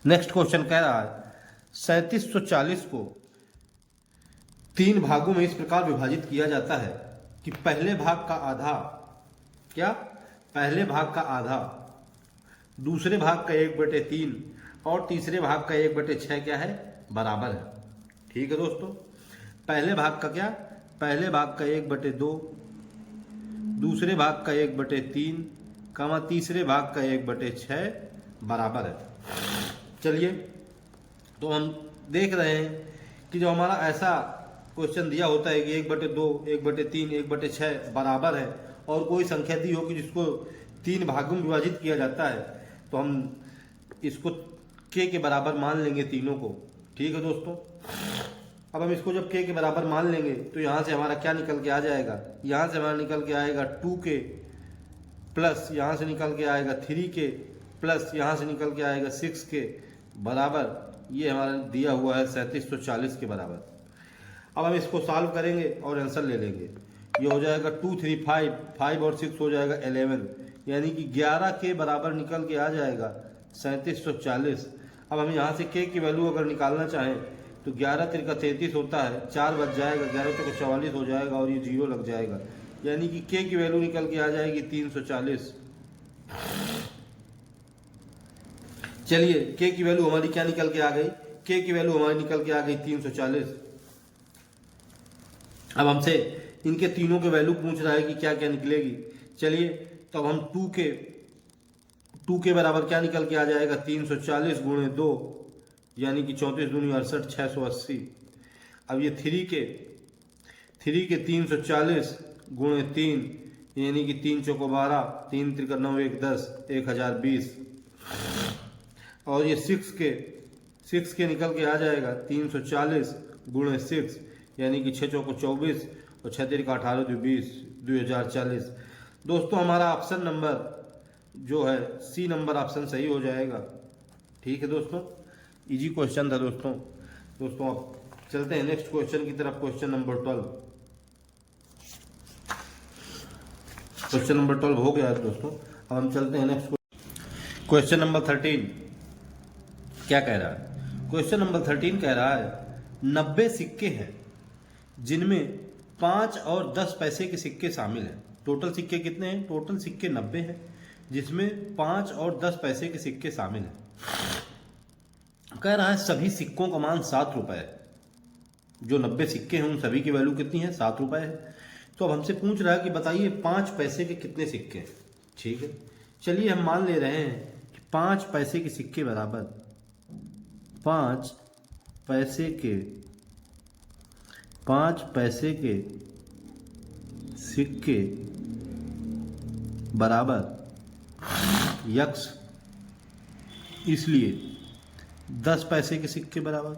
Next question कह रहा है 3740 को 3 भागों में इस प्रकार विभाजित किया जाता है कि पहले भाग का आधा, क्या पहले भाग का आधा, दूसरे भाग का 1/3 और तीसरे भाग का 1/6 क्या है, बराबर है। ठीक है दोस्तों, पहले भाग का क्या, पहले भाग का 1/2, दूसरे भाग का 1/3 कमा तीसरे भाग का 1/6 बराबर है। चलिए, तो हम देख रहे हैं कि जो हमारा ऐसा क्वेश्चन दिया होता है कि 1/2, 1/3, 1/6 बराबर है और कोई संख्या दी हो कि जिसको 3 भागों में विभाजित किया जाता है, तो हम इसको k के बराबर मान लेंगे तीनों को। ठीक है दोस्तों, अब हम इसको जब k के बराबर मान लेंगे तो यहाँ से हमारा क्या निकल के आ जाएगा, यहाँ से हमारा निकल के आएगा 2k प्लस यहाँ से निकल के आएगा 3k प्लस यहाँ से निकल के आएगा 6k बराबर, ये हमारा दिया हुआ है 3740 के बराबर। अब हम इसको सॉल्व करेंगे और आंसर ले लेंगे। ये हो जाएगा 2 3 5, 5 और 6 हो जाएगा 11, यानी कि 11 के बराबर निकल के आ जाएगा 3740। अब हम यहाँ से k की वैल्यू अगर निकालना चाहें तो 11 3 33 होता है, 4 बच जाएगा, 11 4 44 हो जाएगा और ये 0 लग जाएगा, यानी कि k की वैल्यू निकल के आ जाएगी 340। चलिए, k की वैल्यू हमारी क्या निकल के आ गई, k की वैल्यू हमारी निकल के आ गई 340। अब हमसे इनके तीनों के वैल्यू पूछ रहा है कि क्या क्या निकलेगी। चलिए, तब हम 2 के बराबर क्या निकल के आ जाएगा, 340 गुणे 2, यानी कि 34 दूनी 68, 680। अब ये 3 के 340 गुणे 3, यानी कि 3 चौको 12, 3 त्रिक 9 1 10, 1020। और ये 6 के निकल के आ जाएगा 340 गुणे 6, यानी कि 6 चौको 24 और 6 त्रिक 18 2 20, 2040। दोस्तों, हमारा ऑप्शन नंबर जो है सी नंबर ऑप्शन सही हो जाएगा। ठीक है दोस्तों, इजी क्वेश्चन था दोस्तों। अब चलते हैं नेक्स्ट क्वेश्चन की तरफ। क्वेश्चन नंबर 12, क्वेश्चन नंबर 12 हो गया है दोस्तों। अब हम चलते हैं नेक्स्ट क्वेश्चन नंबर 13। क्या कह रहा है, क्वेश्चन नंबर 13 कह रहा है 90 सिक्के हैं जिनमें 5 और 10 पैसे के सिक्के शामिल हैं। टोटल सिक्के कितने हैं, टोटल सिक्के 90 हैं जिसमें 5 और 10 पैसे के सिक्के शामिल हैं। कह रहा है सभी सिक्कों का मान 7 रुपए है। जो 90 सिक्के हैं उन सभी की वैल्यू कितनी है, 7 रुपए है। तो अब हमसे पूछ रहा है कि बताइए 5 पैसे के कितने सिक्के हैं। ठीक है, चलिए हम मान ले रहे हैं कि 5 पैसे के सिक्के बराबर 5 पैसे के सिक्के बराबर यक्स, इसलिए 10 पैसे के सिक्के बराबर,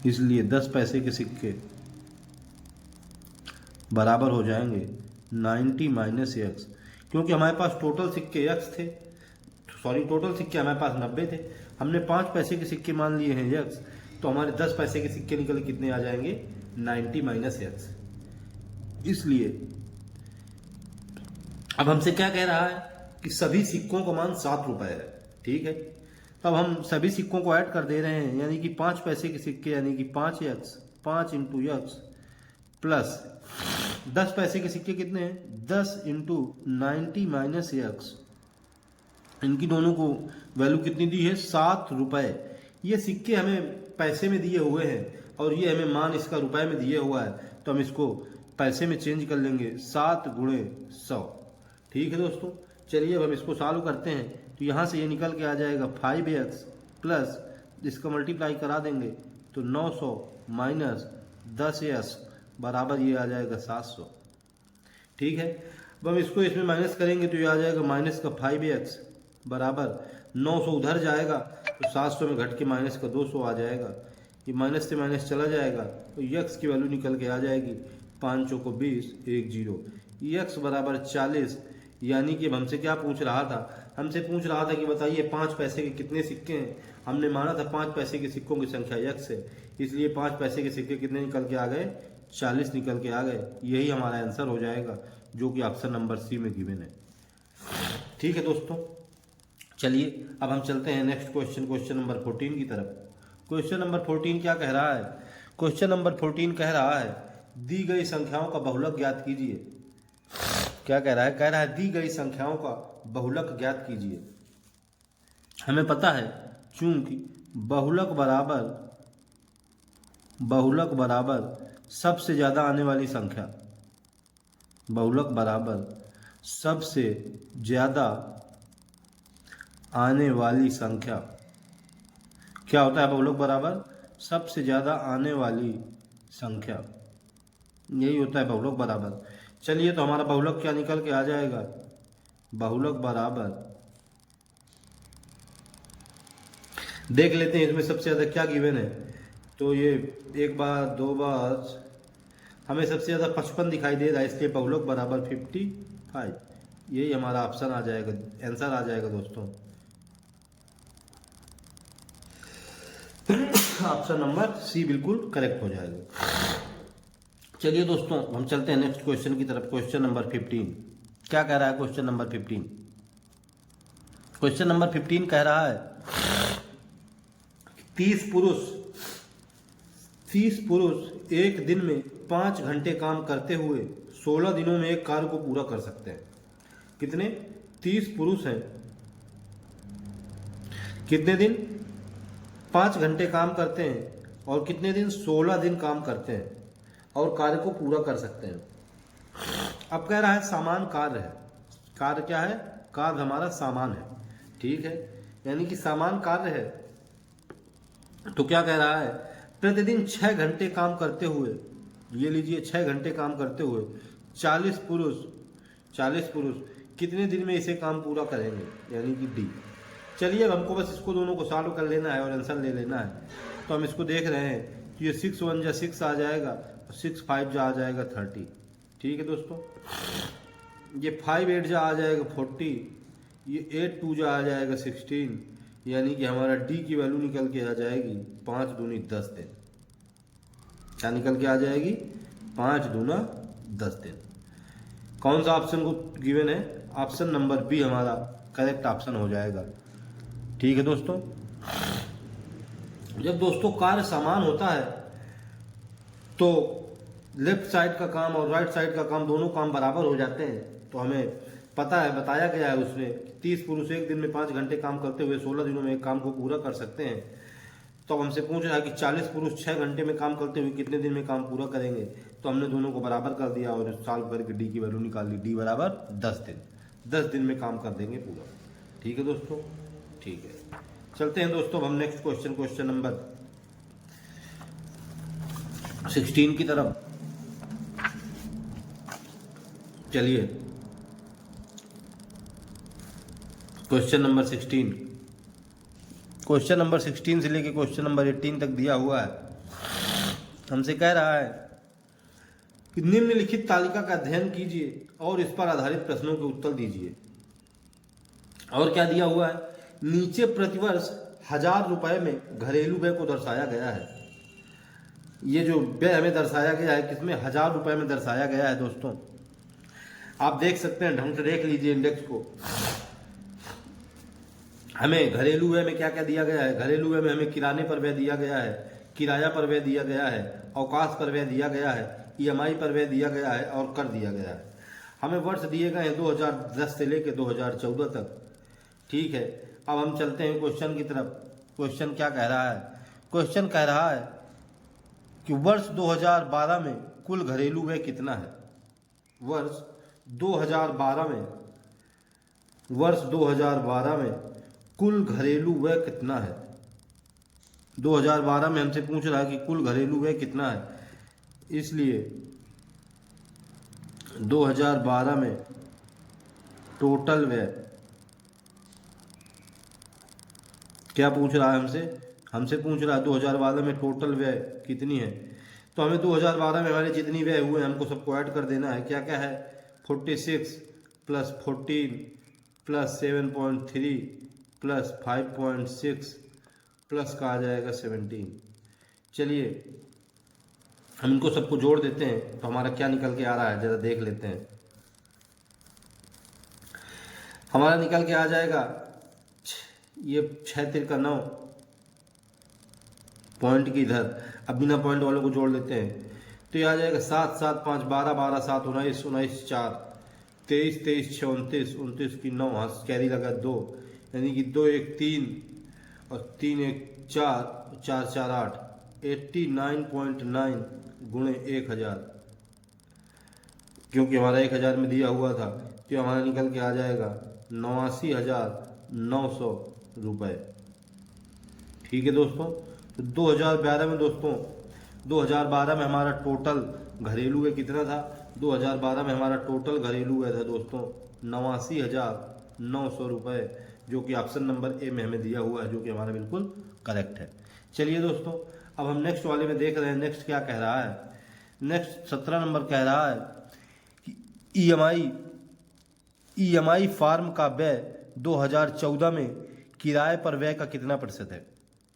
इसलिए 10 पैसे के सिक्के बराबर हो जाएंगे 90 माइनस एक्स, क्योंकि हमारे पास टोटल सिक्के एक्स थे, सॉरी टोटल सिक्के हमारे पास 90 थे, हमने 5 पैसे के सिक्के मान लिए हैं एक्स, तो हमारे 10 पैसे के सिक्के निकल कितने आ जाएंगे, 90 माइनस एक्स। इसलिए अब हमसे क्या कह रहा है कि सभी सिक्कों का मान 7 रुपए है। ठीक है, तब हम सभी सिक्कों को ऐड कर दे रहे हैं, यानी कि 5 पैसे के सिक्के यानी कि 5x, 5 इंटू एक्स प्लस 10 पैसे के सिक्के कितने हैं, 10 इंटू 90 माइनस एक्स। इनकी दोनों को वैल्यू कितनी दी है, 7 रुपए। ये सिक्के हमें पैसे में दिए हुए हैं और ये हमें मान इसका रुपए में दिए हुआ है, तो हम इसको पैसे में चेंज कर लेंगे, 7 गुणे 100। ठीक है दोस्तों, चलिए अब हम इसको सॉल्व करते हैं। तो यहाँ से ये निकल के आ जाएगा 5x प्लस इसका मल्टीप्लाई करा देंगे तो 900 माइनस 10s बराबर ये आ जाएगा 700। ठीक है, अब हम इसको इसमें माइनस करेंगे तो ये आ जाएगा माइनस का 5x बराबर 900 उधर जाएगा तो 700 में घट के माइनस का 200 आ जाएगा। ये माइनस से माइनस चला जाएगा तो x की वैल्यू निकल के आ जाएगी 5 चौको 20, 1 0, x बराबर 40। यानी कि हमसे क्या पूछ रहा था, हमसे पूछ रहा था कि बताइए 5 पैसे के कितने सिक्के हैं। हमने माना था 5 पैसे के सिक्कों की संख्या x है, इसलिए 5 पैसे के सिक्के कितने निकल के आ गए, 40 निकल के आ गए। यही हमारा आंसर हो जाएगा जो कि ऑप्शन नंबर सी में गिवन है। ठीक है दोस्तों, चलिए अब हम चलते हैं नेक्स्ट क्वेश्चन, क्वेश्चन नंबर 14 की तरफ। क्वेश्चन नंबर 14 क्या कह रहा है? क्वेश्चन नंबर 14 कह रहा है दी गई संख्याओं का बहुलक ज्ञात कीजिए। क्या कह रहा है? कह रहा है दी गई संख्याओं का बहुलक ज्ञात कीजिए। हमें पता है चूंकि बहुलक बराबर सबसे ज्यादा आने वाली संख्या, बहुलक बराबर सबसे ज्यादा आने वाली संख्या क्या होता है? बहुलक बराबर सबसे ज्यादा आने वाली संख्या, यही होता है बहुलक बराबर। चलिए तो हमारा बहुलक क्या निकल के आ जाएगा? बहुलक बराबर, देख लेते हैं इसमें सबसे ज्यादा क्या गिवन है। तो ये एक बार दो बार हमें सबसे ज्यादा 55 दिखाई दे रहा है, इसलिए बहुलक बराबर 55, यही हमारा ऑप्शन आ जाएगा, आंसर आ जाएगा दोस्तों। ऑप्शन नंबर सी बिल्कुल करेक्ट हो जाएगा। चलिए दोस्तों हम चलते हैं नेक्स्ट क्वेश्चन की तरफ। क्वेश्चन नंबर 15 क्या कह रहा है? क्वेश्चन नंबर 15, क्वेश्चन नंबर 15 कह रहा है 30 पुरुष एक दिन में 5 घंटे काम करते हुए 16 दिनों में एक कार्य को पूरा कर सकते हैं। कितने? 30 पुरुष हैं, कितने दिन? 5 घंटे काम करते हैं और कितने दिन? 16 दिन काम करते हैं और कार्य को पूरा कर सकते हैं। अब कह रहा है समान कार्य है। कार्य क्या है? कार्य हमारा सामान है, ठीक है, यानी कि समान कार्य है। तो क्या कह रहा है? प्रतिदिन 6 घंटे काम करते हुए, ये लीजिए 6 घंटे काम करते हुए 40 पुरुष कितने दिन में इसे काम पूरा करेंगे, यानी कि डी। चलिए अब हमको बस इसको दोनों को सॉल्व कर लेना है और आंसर ले लेना है। तो हम इसको देख रहे हैं तो ये 6 1 जा 6 आ जाएगा, 6 5 जा आ जाएगा 30, ठीक है दोस्तों। ये 5 8 जा आ जाएगा 40, ये 8 2 जा आ जाएगा 16, यानी कि हमारा डी की वैल्यू निकल के आ जाएगी 5 दूनी 10 दिन। क्या निकल के आ जाएगी? 5 दूना 10 दिन। कौन सा ऑप्शन को गिवन है? ऑप्शन नंबर बी हमारा करेक्ट ऑप्शन हो जाएगा, ठीक है दोस्तों। जब दोस्तों कार्य समान होता है तो लेफ्ट साइड का काम और राइट साइड का काम, दोनों काम बराबर हो जाते हैं। तो हमें पता है, बताया गया है उसमें 30 पुरुष एक दिन में 5 घंटे काम करते हुए 16 दिनों में एक काम को पूरा कर सकते हैं। तो हमसे पूछ रहा है कि 40 पुरुष 6 घंटे में काम करते हुए कितने दिन में काम पूरा करेंगे। तो हमने दोनों को बराबर कर दिया और सॉल्व करके डी की वैल्यू निकाल ली। डी बराबर 10 दिन, 10 दिन में काम कर देंगे पूरा, ठीक है दोस्तों, ठीक है। चलते हैं दोस्तों हम नेक्स्ट क्वेश्चन, क्वेश्चन नंबर 16 की तरफ। चलिए क्वेश्चन नंबर 16, क्वेश्चन नंबर 16 से लेके क्वेश्चन नंबर 18 तक दिया हुआ है। हमसे कह रहा है कि निम्नलिखित तालिका का अध्ययन कीजिए और इस पर आधारित प्रश्नों के उत्तर दीजिए। और क्या दिया हुआ है? नीचे प्रतिवर्ष 1000 रुपए में घरेलू व्यय को दर्शाया गया है। ये जो व्यय हमें दर्शाया गया है किसमें? 1000 रुपए में दर्शाया गया है दोस्तों। आप देख सकते हैं, ढंग से देख लीजिए इंडेक्स को। हमें घरेलू व्यय में क्या क्या दिया गया है? घरेलू व्यय में हमें किराने पर व्यय दिया गया है, किराया पर व्यय दिया गया है, अवकाश पर व्यय दिया गया है, ईएमआई पर व्यय दिया गया है और कर दिया गया है। हमें वर्ष दिए गए हैं 2010 से लेकर 2014 तक, ठीक है। अब हम चलते हैं क्वेश्चन की तरफ। क्वेश्चन क्या कह रहा है? क्वेश्चन कह रहा है कि वर्ष 2012 में कुल घरेलू व्यय कितना है? वर्ष 2012 में कुल घरेलू व्यय कितना है? 2012 में हमसे पूछ रहा है कि कुल घरेलू व्यय कितना है, इसलिए 2012 में टोटल व्यय क्या पूछ रहा है हमसे पूछ रहा है 2012 में टोटल व्यय कितनी है। तो हमें 2012 में हमारे जितनी व्यय हुए हमको सबको ऐड कर देना है। क्या क्या है? 46 प्लस 14 प्लस 7.3 प्लस 5.6 प्लस का आ जाएगा 17। चलिए हम इनको सबको जोड़ देते हैं तो हमारा क्या निकल के आ रहा है जरा देख लेते हैं। हमारा निकल के आ जाएगा ये 6 तिल का 9 पॉइंट की इधर, अब बिना पॉइंट वालों को जोड़ लेते हैं तो ये आ जाएगा 7 7 5 12 12 7 19 19 4 23 23 6 29 29 की 9 हाथ कैरी लगा 2, यानी कि 2 1 3 और 3 1 4 4 4 8 89.9 गुणे 1000, क्योंकि हमारा 1000 में दिया हुआ था तो हमारा निकल के आ जाएगा 89,900 रुपये। ठीक है दोस्तों, तो 2012 में दोस्तों 2012 में हमारा टोटल घरेलू व्यय कितना था? 2012 में हमारा टोटल घरेलू व्यय था दोस्तों 89,900 रुपये, जो कि ऑप्शन नंबर ए में हमें दिया हुआ है, जो कि हमारा बिल्कुल करेक्ट है। चलिए दोस्तों, अब हम नेक्स्ट वाले में देख रहे हैं नेक्स्ट क्या कह रहा है। नेक्स्ट 17 नंबर कह रहा है कि ईएमआई फार्म का व्यय 2014 में किराए पर व्यय का कितना प्रतिशत है?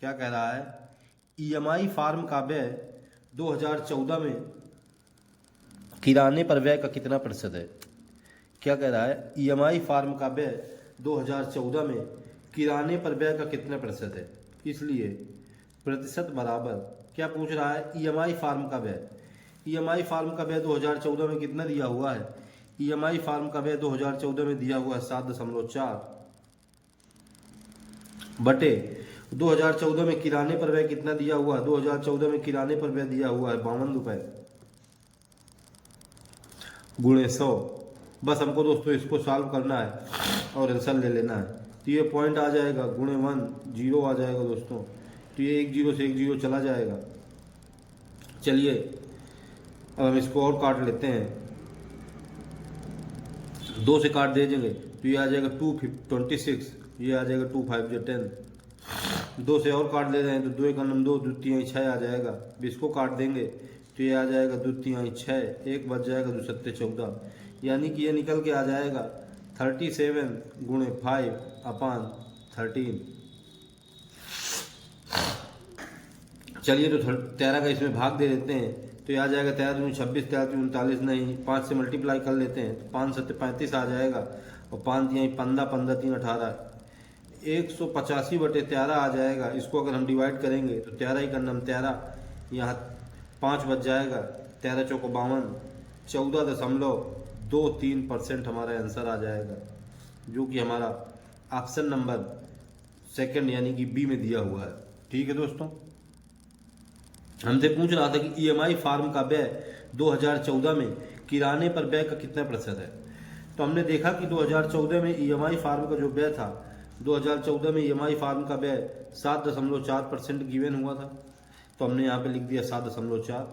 क्या कह रहा है? ईएमआई फार्म का व्यय 2014 में किराने पर व्यय का कितना प्रतिशत है? क्या कह रहा है? ईएमआई फार्म का व्यय 2014 में किराने पर व्यय का कितना प्रतिशत है? इसलिए प्रतिशत बराबर क्या पूछ रहा है? ईएमआई फार्म का व्यय। ईएमआई फार्म का व्यय 2014 में कितना दिया हुआ है? ईएमआई फार्म का व्यय 2014 में दिया हुआ है 7.4 बटे 2014 में किराने पर व्यय कितना दिया हुआ है? 2014 में किराने पर व्यय दिया हुआ है 52 रुपए गुणे 100। बस हमको दोस्तों इसको सॉल्व करना है और आंसर ले लेना है। तो ये पॉइंट आ जाएगा गुणे 1 0 आ जाएगा दोस्तों, तो ये 1 0 से 1 0 चला जाएगा। चलिए अब हम इसको और काट लेते हैं, 2 से काट दे देंगे तो ये आ जाएगा 226, ये आ जाएगा 2 5 10। 2 से और काट ले रहे हैं तो 2 1 2 2 3 6 आ जाएगा। इसको काट देंगे तो ये आ जाएगा 2 3 6, 1 बच जाएगा 2 7 14, यानी कि ये निकल के आ जाएगा 37 गुणे 5/13। चलिए तो 13 का इसमें भाग दे देते हैं तो ये आ जाएगा 13 दूनी 26, 13 दूनी 39, नहीं 5 से मल्टीप्लाई कर लेते हैं तो 5 7 35 आ जाएगा और 5 दिया 15, 15 3 18, 185/13 आ जाएगा। इसको अगर हम डिवाइड करेंगे तो 13 ही करना, 13 यहाँ 5 बच जाएगा, 13 चौको 52, 14.23% हमारा आंसर आ जाएगा, जो कि हमारा ऑप्शन नंबर सेकंड यानी कि बी में दिया हुआ है। ठीक है दोस्तों, हमसे पूछ रहा था कि ईएमआई फार्म का व्यय 2014 में किराने पर व्यय का कितना प्रतिशत है। तो हमने देखा कि 2014 में ईएमआई फार्म का जो व्यय था, 2014 में ईएमआई फार्म का व्यय 7.4% गिवन हुआ था, तो हमने यहाँ पे लिख दिया 7.4।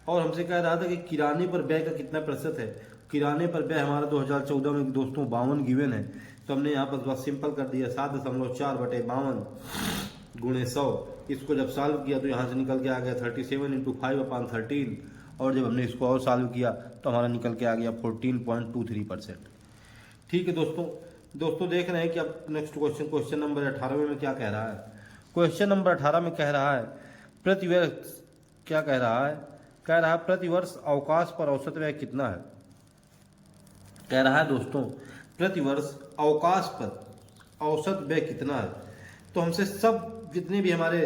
और हमसे कह रहा था कि किराने पर व्यय का कितना प्रतिशत है। किराने पर व्यय हमारा 2014 में दोस्तों 52 गिवन है, तो हमने यहाँ पर बस सिंपल कर दिया 7.4 बटे 52 गुणे 100। इसको जब सॉल्व किया तो यहाँ से निकल के आ गया 37 × 5/13, और जब हमने इसको और सॉल्व किया तो हमारा निकल के आ गया 14.23%। ठीक है दोस्तों देख रहे हैं कि अब नेक्स्ट क्वेश्चन नंबर 18 में क्या कह रहा है। क्वेश्चन नंबर 18 में कह रहा है प्रतिवर्ष, क्या कह रहा है? कह रहा है प्रतिवर्ष अवकाश पर औसत व्यय कितना है। कह रहा है दोस्तों प्रतिवर्ष अवकाश पर औसत व्यय कितना है। तो हमसे सब जितने भी हमारे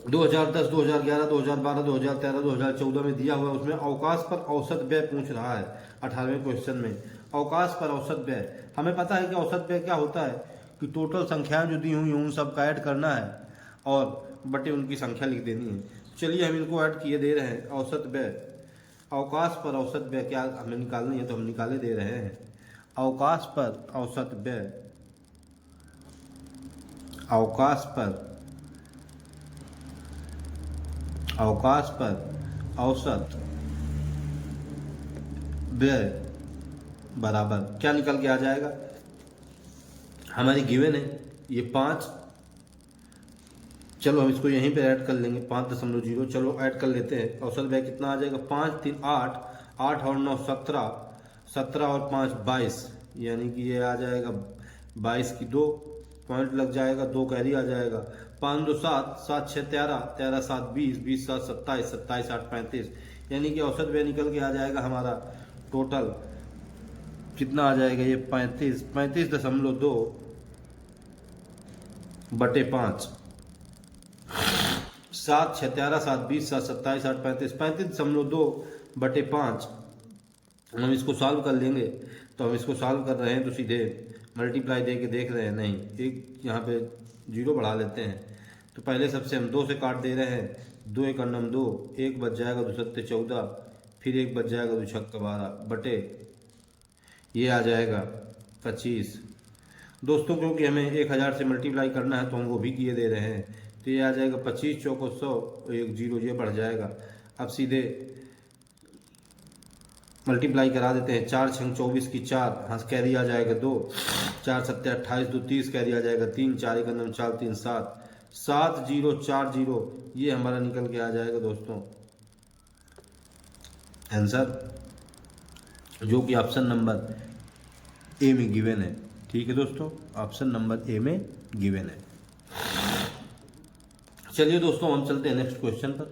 2010, 2011, 2012, 2013, 2014 में दिया हुआ है उसमें अवकाश पर औसत व्यय पूछ रहा है। 18वें क्वेश्चन में अवकाश पर औसत व्यय, हमें पता है कि औसत व्यय क्या होता है कि टोटल संख्याएं जो दी हुई उन सब का ऐड करना है और बटे उनकी संख्या लिख देनी है। चलिए हम इनको ऐड किए दे रहे हैं। औसत व्यय, अवकाश पर औसत व्यय क्या हमें निकालनी है तो हम निकाले दे रहे हैं। अवकाश पर औसत व्यय, अवकाश पर औसत व्यय बराबर क्या निकल के आ जाएगा? हमारी गिवन है ये 5, चलो हम इसको यहीं पे ऐड कर लेंगे 5.0, चलो ऐड कर लेते हैं। औसत व्यय कितना आ जाएगा? 5 3 8, 8 और 9 17, 17 और 5 22, यानी कि ये आ जाएगा 22 की 2 पॉइंट लग जाएगा, 2 कैरी आ जाएगा, 5 2 7, 7 6 13, 13 7 20, 20 7 27, 27 8 35, यानी कि औसत व्यय निकल के आ जाएगा हमारा टोटल कितना आ जाएगा? ये 35.2 बटे 5, 7 6 13 7 20 7 27 8 35 35.2 बटे 5। हम इसको सॉल्व कर लेंगे। तो हम इसको सॉल्व कर रहे हैं तो सीधे मल्टीप्लाई दे के देख रहे हैं, नहीं एक यहाँ पे जीरो बढ़ा लेते हैं। तो पहले सबसे हम 2 से काट दे रहे हैं, 2 एक अन्नम 2, एक बच जाएगा 2 सत्ते 14, फिर एक बच जाएगा 2 छक्का 12 बटे ये आ जाएगा 25। दोस्तों क्योंकि हमें 1000 से मल्टीप्लाई करना है तो हम वो भी किए दे रहे हैं, तो ये आ जाएगा 25 चौको 100, एक जीरो ये बढ़ जाएगा। अब सीधे मल्टीप्लाई करा देते हैं, 4 छंग 24 की 4, हाँ कैरी आ जाएगा 2, 4 सत्ते 28 2 30 कैरी आ जाएगा 3, 4 एक अंदर 4 3 7, 7 0 4 0 ये हमारा निकल के आ जाएगा दोस्तों आंसर, जो कि ऑप्शन नंबर ए में गिवन है। ठीक है दोस्तों, ऑप्शन नंबर ए में गिवन है। चलिए दोस्तों हम चलते हैं नेक्स्ट क्वेश्चन पर।